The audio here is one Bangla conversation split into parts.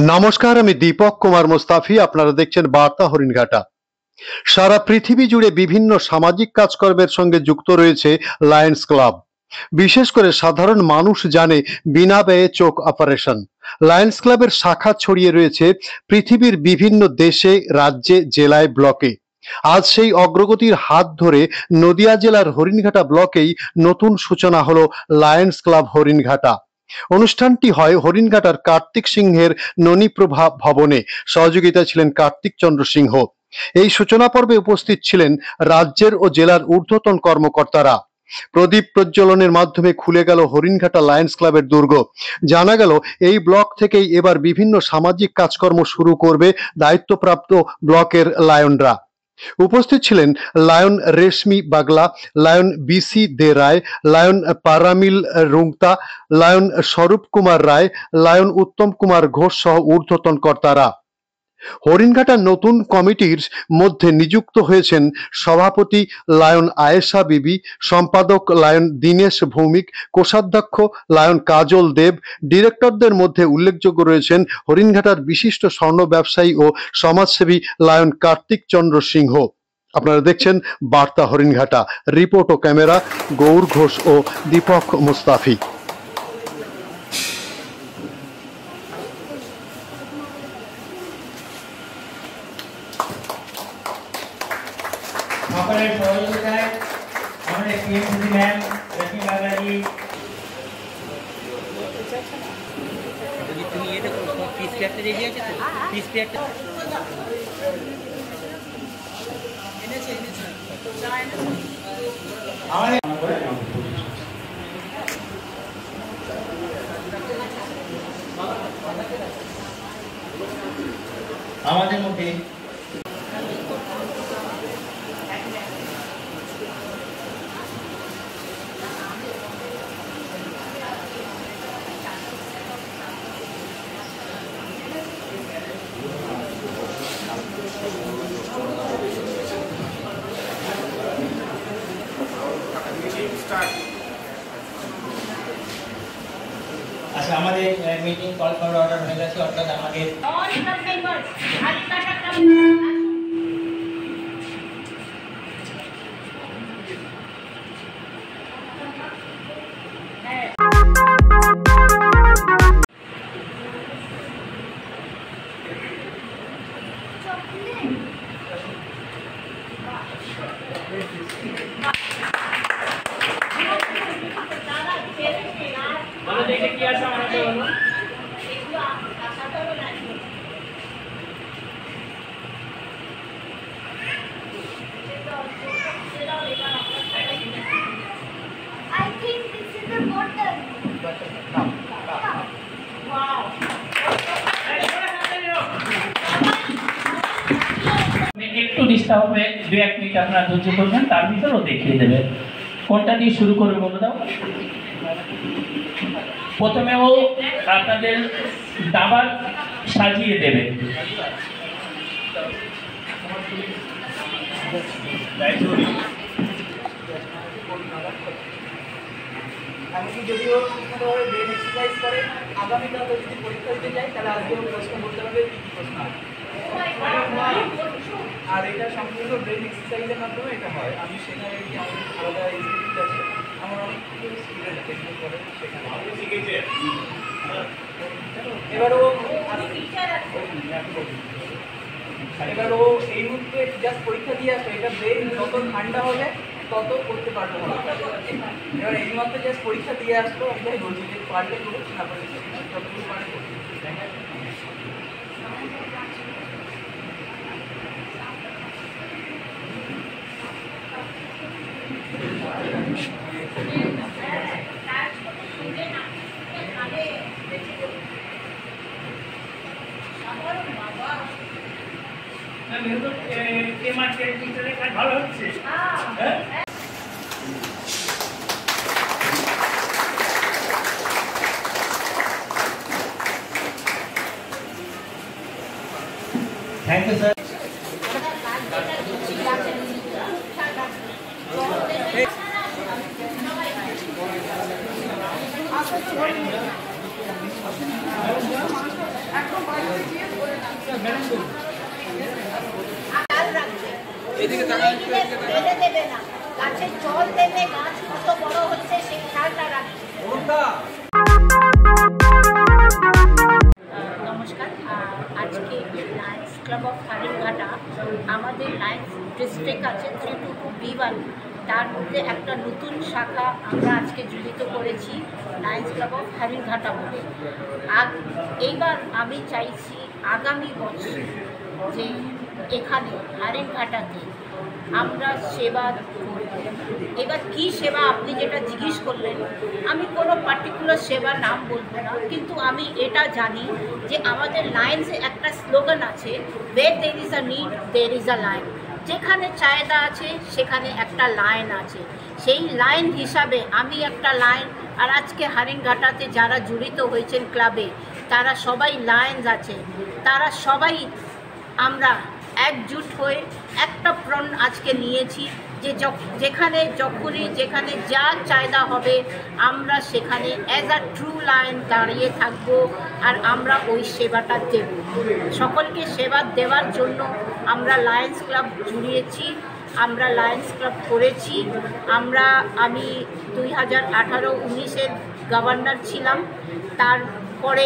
নমস্কার, আমি দীপক কুমার মুস্তাফি। আপনারা দেখছেন বার্তা হরিণঘাটা। সারা পৃথিবী জুড়ে বিভিন্ন সামাজিক কাজকর্মের সঙ্গে যুক্ত রয়েছে লায়ন্স ক্লাব। বিশেষ করে সাধারণ মানুষ জানে বিনা ব্যয়ে চোখ অপারেশন। লায়ন্স ক্লাবের শাখা ছড়িয়ে রয়েছে পৃথিবীর বিভিন্ন দেশে, রাজ্যে, জেলায়, ব্লকে। আজ সেই অগ্রগতির হাত ধরে নদিয়া জেলার হরিণঘাটা ব্লকেই নতুন সূচনা হলো লায়ন্স ক্লাব হরিণঘাটা। অনুষ্ঠানটি হয় হরিণঘাটার কার্তিক সিংহের ননীপ্রভা ভবনে। সহযোগিতায় ছিলেন কার্তিক চন্দ্র সিংহ। এই সূচনা পর্বে উপস্থিত ছিলেন রাজ্যের ও জেলার ঊর্ধ্বতন কর্মকর্তারা। প্রদীপ প্রজ্বলনের মাধ্যমে খুলে গেল হরিণঘাটা লায়ন্স ক্লাবের দুর্গ। জানা গেল এই ব্লক থেকেই এবার বিভিন্ন সামাজিক কাজকর্ম শুরু করবে দায়িত্বপ্রাপ্ত ব্লকের লায়নরা। উপস্থিত ছিলেন লায়ন রেশমি বাগলা, লায়ন বিসি দে রায়, লায়ন পারামিল রুংতা, লায়ন স্বরূপ কুমার রায়, লায়ন উত্তম কুমার ঘোষ সহ ঊর্ধ্বতন কর্তারা। হরিণঘাটা নতুন কমিটির মধ্যে নিযুক্ত হয়েছেন সভাপতি লায়ন আয়েশা বিবি, সম্পাদক লায়ন দীনেশ ভৌমিক, কোষাধ্যক্ষ লায়ন কাজল দেব। ডিরেক্টরদের মধ্যে উল্লেখযোগ্য রয়েছেন হরিণঘাটার বিশিষ্ট স্বর্ণ ব্যবসায়ী ও সমাজসেবী লায়ন কার্তিক চন্দ্র সিংহ। আপনারা দেখছেন বার্তা হরিণঘাটা। রিপোর্ট ও ক্যামেরা গৌর ঘোষ ও দীপক মুস্তাফি। সকলের সহযোগিতায় আমাদের পিএমসি ম্যাম রশ্মি বাগলা জি, তুমি এটা পিস প্যাকটা রেডি আছে তো? পিস প্যাকটা আমাদের মধ্যে আচ্ছা, আমাদের মিটিং কল ফর অর্ডার হয়ে গেছে, অর্থাৎ আমাদের দেখে কি আছে আমাদের বলো। I think this is the bottle. Wow. একটু ডিস্টার্ব হবে, 2-1 মিনিট আপনারা ধৈর্য করবেন, তার ভিতরেও দেখিয়ে দেবে। কোনটা দিয়ে শুরু করবে বলে দাও। প্রথমে ও আপনাদের দাবার সাজিয়ে দেবে। এমনকি যদিও ঠিকমতোভাবে ব্রেন এক্সারসাইজ করে, আগামীকাল যদি পরীক্ষা দিতে যায় তাহলে আজকেও প্রশ্ন বলতে হবে কী কী প্রশ্ন আছে। আর এটা সম্পূর্ণ ব্রেন এক্সারসাইজের মাধ্যমে এটা হয়। আমি সেখানে কি আমার আলাদা ইনস্টিটিউট আছে, আমার অনেক স্টুডেন্ট ট্রেনিং করে সেখানে শিখেছে। এবারও এবারও এই মুহূর্তে জাস্ট পরীক্ষা দিয়ে আসবে, এটা ব্রেন যত ঠান্ডা হবে তত করতে পারবো না। এবার এই মাত্র জাস্ট পরীক্ষা দিয়ে আসবো, একটাই বলছি যে পারলে করুক, না পারলে যতটুকু পারে করুক। ভালো হচ্ছে। Thank you sir. একদম গিলে ফেলে দেবে না, গাছের জল দেবে, গাছ কত বড় হচ্ছে সেই খেয়ালটা রাখবে। নমস্কার, আজকে লায়ন্স ক্লাব অফ হারিংঘাটা, আমাদের লায়ন্স ডিস্ট্রিক্ট আছে 322B1, তার মধ্যে একটা নতুন শাখা আমরা আজকে জড়িত করেছি লায়ন্স ক্লাব অফ হারিংঘাটা বলে। এইবার আমি চাইছি আগামী বছর যে এখানে হারিংঘাটাতে আমরা সেবা করব। এবার কি সেবা আপনি যেটা জিজ্ঞেস করলেন, আমি কোনো পার্টিকুলার সেবার নাম বলবো না, কিন্তু আমি এটা জানি যে আমাদের লায়ন্সে একটা স্লোগান আছে, where there is a need there is a lion। যেখানে চাহিদা আছে সেখানে একটা লাইন আছে, সেই লাইন হিসাবে আমি একটা লাইন। আর আজকে হারিংঘাটাতে যারা জড়িত হয়েছেন ক্লাবে, তারা সবাই লায়ন্স আছে, তারা সবাই আমরা একজুট হয়ে একটা প্রণ আজকে নিয়েছি যে যেখানে যখনই যেখানে যা চাহিদা হবে আমরা সেখানে অ্যাজ আ ট্রু লাইন দাঁড়িয়ে থাকব, আর আমরা ওই সেবাটা দেব। সকলকে সেবা দেওয়ার জন্য আমরা লায়ন্স ক্লাব জুড়িয়েছি, আমরা লায়ন্স ক্লাব করেছি। আমি 2018-19-এর গভর্নর ছিলাম, তারপরে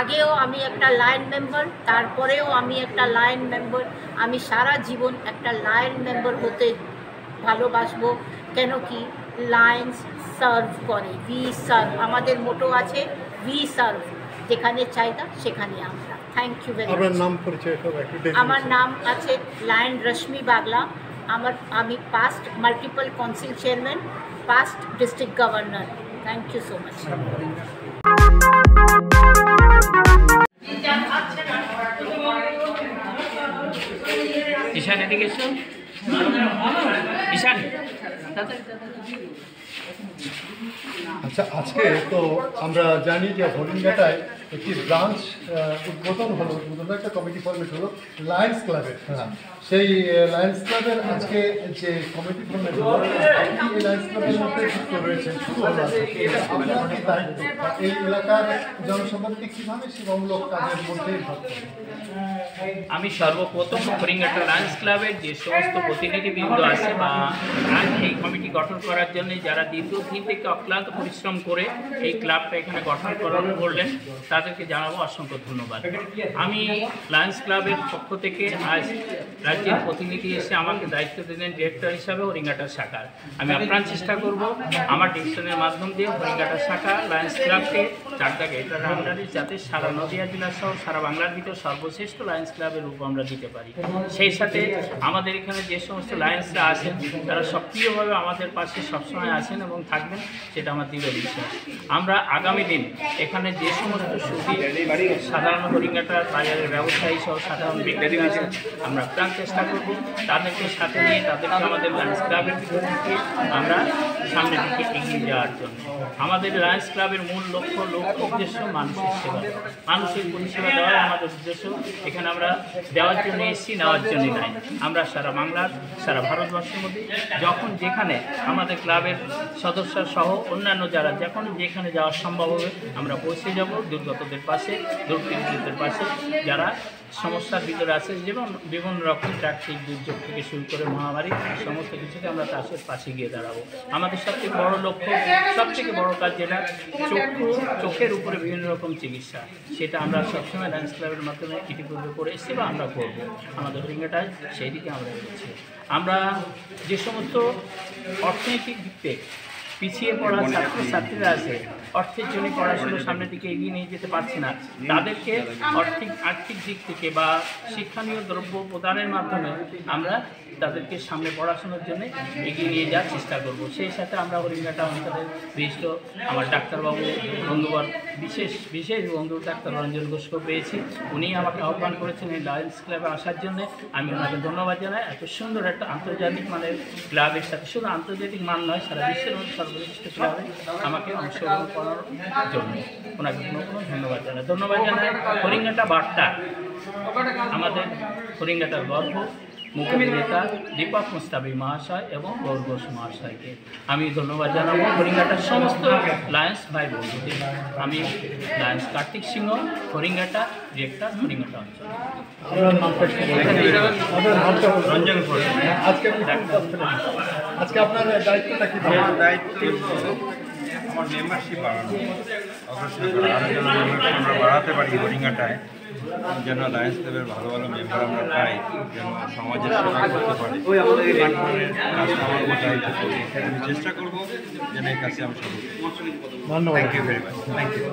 আগেও আমি একটা লায়ন মেম্বার, তারপরেও আমি একটা লায়ন মেম্বার। আমি সারা জীবন একটা লায়ন মেম্বার হতে ভালোবাসবো, কেন কি লায়ন্স সার্ভ করে, উই সার্ভ। আমাদের মোটো আছে উই সার্ভ, যেখানে চাহিদা সেখানে আমরা। Thank you very much. আমার নাম আছে লায়ন রশ্মি বাগলা। আমি past multiple council chairman, past district governor. Thank you so much. Ishan এদিকে এসো, ঈশান। আচ্ছা, আজকে তো আমরা জানি যে হরিণঘাটায় একটি ব্রাঞ্চ উদ্বোধন হলো, একটা কমিটি ফর্মেট হলো লায়ন্স ক্লাবের। সেই লায়ন্স ক্লাবের আজকে যে কমিটি ফর্মেট হলো, এই লায়ন্স ক্লাবের মধ্যে যুক্ত রয়েছেন শুরু হলো আপনার কি দায়িত্ব, এই এলাকার জনসম্পদকে কীভাবে সেবামূলক কাজের মধ্যে ভাবছেন? আমি সর্বপ্রথম হরিণঘাটা লায়ন্স ক্লাবের যে সমস্ত প্রতিনিধিবৃন্দ আছে বা এই কমিটি গঠন করার জন্য যারা দীর্ঘদিন থেকে অক্লান্ত পরিশ্রম করে এই ক্লাবটা এখানে গঠন করলেন, তাদেরকে জানাবো অসংখ্য ধন্যবাদ। আমি লায়ন্স ক্লাবের পক্ষ থেকে আজ রাজ্যের প্রতিনিধি এসে আমাকে দায়িত্ব দিলেন ডিরেক্টর হিসাবে হরিণঘাটা শাখার। আমি আপ্রাণ চেষ্টা করব আমার ডিভিশনের মাধ্যম দিয়ে হরিণঘাটা শাখা লায়ন্স ক্লাবকে চারটাকে এটার আন্ডারে যাতে সারা নদিয়া জেলা সহ সারা বাংলার ভিতর সর্বশ্রেষ্ঠ লায়ন্স ক্লাবের রূপ আমরা দিতে পারি। সেই সাথে আমাদের এখানে যে সমস্ত লায়ন্সরা আছেন তারা সক্রিয়ভাবে আমাদের পাশে সবসময় আছেন এবং থাকবেন, সেটা আমার দৃঢ় বিশ্বাস। আমরা আগামী দিন এখানে যে সমস্ত সুদী সাধারণ হরিণঘাটা বাজারের ব্যবসায়ী সহ সাধারণ ব্যক্তিরা আছেন, আমরা প্রাণ চেষ্টা করব তাদেরকে সাথে নিয়ে তাদেরকে আমাদের লায়ন্স ক্লাবের ভিতর থেকে আমরা সামনের দিকে এগিয়ে যাওয়ার জন্য। আমাদের লায়ন্স ক্লাবের মূল লক্ষ্য উদ্দেশ্য মানুষের সেবা, মানুষের পরিষেবা দেওয়াই আমাদের উদ্দেশ্য। এখানে আমরা দেওয়ার জন্য এসেছি, নেওয়ার জন্য নাই। আমরা সারা বাংলার সারা ভারতবর্ষের মধ্যে যখন যেখানে আমাদের ক্লাবের সদস্য সহ অন্যান্য যারা যখন যেখানে যাওয়া সম্ভব হবে আমরা পৌঁছে যাব দুর্গতদের পাশে, দুর্বৃত্তদের পাশে, যারা সমস্যার ভিতরে আছে, যেমন বিভিন্ন রকম প্রাকৃতিক দুর্যোগ থেকে শুরু করে মহামারী, সমস্ত কিছুকে আমরা তাদের পাশে গিয়ে দাঁড়াবো। আমাদের সবথেকে বড় লক্ষ্য, সবথেকে বড় কাজ যেটা চোখের উপরে বিভিন্ন রকম চিকিৎসা, সেটা আমরা সবসময় লায়ন্স ক্লাবের মাধ্যমে ইতিপূর্বে করে এসেছি বা আমরা করবো। আমাদের হরিণঘাটায় সেই দিকে আমরা এগোচ্ছি। আমরা যে সমস্ত অর্থনৈতিক দিক থেকে পিছিয়ে পড়া ছাত্রছাত্রীরা আছে, অর্থের জন্য পড়াশোনার সামনের দিকে এগিয়ে নিয়ে যেতে পারছে না, তাদেরকে আর্থিক দিক থেকে বা শিক্ষণীয় দ্রব্য প্রদানের মাধ্যমে আমরা তাদেরকে সামনে পড়াশোনার জন্য এগিয়ে নিয়ে যাওয়ার চেষ্টা করব। সেই সাথে আমরা হরিণঘাটা অঞ্চলের বিশিষ্ট আমার ডাক্তারবাবু বন্ধুবর বিশেষ বন্ধু ডাক্তার রঞ্জন ঘোষকে পেয়েছি। উনি আমাকে আহ্বান করেছেন এই লায়ন্স ক্লাবে আসার জন্য, আমি ওনাকে ধন্যবাদ জানাই। এত সুন্দর একটা আন্তর্জাতিক মানের ক্লাবের সাথে, শুধু আন্তর্জাতিক মান নয়, সারা বিশ্বের মধ্যে সর্বশ্রেষ্ঠ ক্লাবে আমাকে অংশগ্রহণ করার জন্য ওনাকে কোনো ধন্যবাদ জানাই। হরিণঘাটা বার্তা আমাদের হরিণঘাটার গর্ব, মুখবিক্রেতা দীপক মুস্তাফি মহাশয় এবং গৌর ঘোষ মহাশয়কে আমি ধন্যবাদ জানাবো হরিঙ্গাটার সমস্ত লায়ন্স ভাই বন্ধুদের। আমি লায়ন্স কার্তিক সিংহ, হরিঙ্গাটা ডিরেক্টর, হরিঙ্গাটা অঞ্চল। রঞ্জন ঘোষ। আজকে আপনার দায়িত্বটা কি? আমার দায়িত্ব হলো আমার মেম্বারশিপ বাড়ানো, অগ্রসর করা, আরও যেন মেম্বারশিপ আমরা বাড়াতে পারি হরিঙ্গাটায়, যেন লায়ন্স ক্লাবের ভালো ভালো মেম্বার আমরা পাই, যেন সমাজের সেবা করতে পারি। কাজটা আমার উপর দায়িত্ব করি, আমি চেষ্টা করবো যেন এই কাজে আমি সফল। ধন্যবাদ। Thank you very much. Thank you.